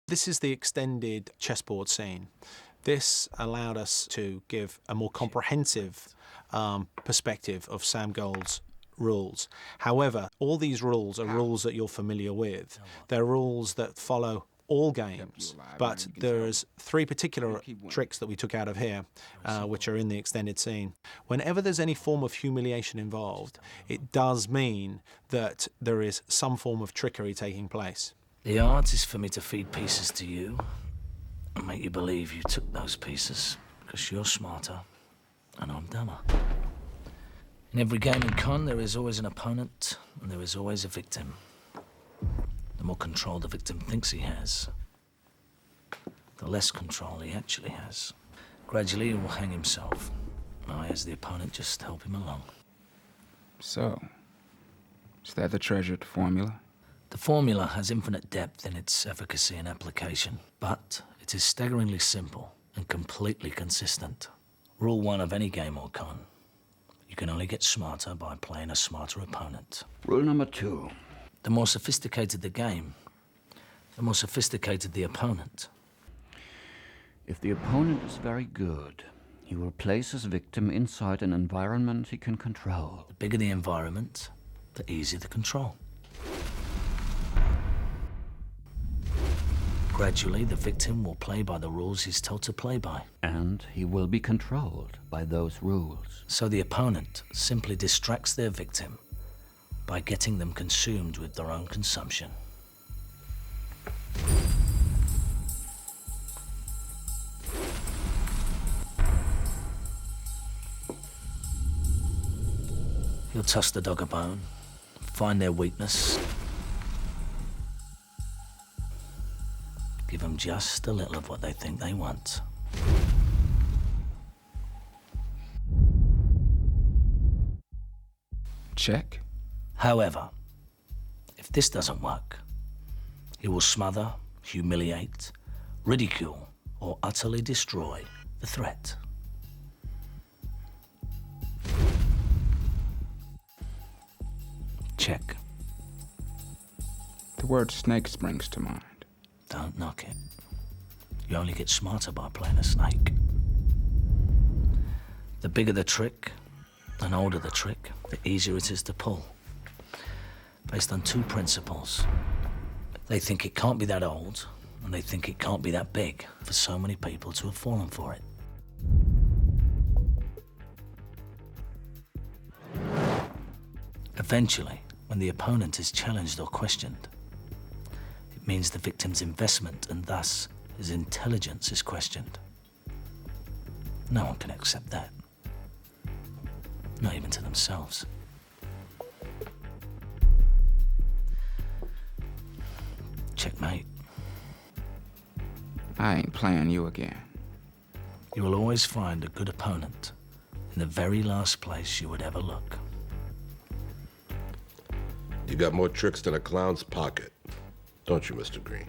This is the extended chessboard scene. This allowed us to give a more comprehensive perspective of Sam Gold's rules. However, all these rules are rules that you're familiar with. They're rules that follow all games, but there's three particular tricks that we took out of here, which are in the extended scene. Whenever there's any form of humiliation involved, it does mean that there is some form of trickery taking place. The art is for me to feed pieces to you and make you believe you took those pieces because you're smarter and I'm dumber. In every game in Con, there is always an opponent and there is always a victim. The more control the victim thinks he has, the less control he actually has. Gradually, he will hang himself. I, as the opponent, just help him along. So, is that the treasured formula? The formula has infinite depth in its efficacy and application, but it is staggeringly simple and completely consistent. Rule 1 of any game or con: you can only get smarter by playing a smarter opponent. Rule number 2. The more sophisticated the game, the more sophisticated the opponent. If the opponent is very good, he will place his victim inside an environment he can control. The bigger the environment, the easier the control. Gradually, the victim will play by the rules he's told to play by. And he will be controlled by those rules. So the opponent simply distracts their victim by getting them consumed with their own consumption. He'll toss the dog a bone, find their weakness, give them just a little of what they think they want. Check. However, if this doesn't work, he will smother, humiliate, ridicule, or utterly destroy the threat. Check. The word snake springs to mind. Don't knock it. You only get smarter by playing a snake. The bigger the trick, and older the trick, the easier it is to pull. Based on 2 principles. They think it can't be that old, and they think it can't be that big for so many people to have fallen for it. Eventually, when the opponent is challenged or questioned, it means the victim's investment and thus his intelligence is questioned. No one can accept that. Not even to themselves. Checkmate. I ain't playing you again. You will always find a good opponent in the very last place you would ever look. You got more tricks than a clown's pocket, don't you, Mr. Green?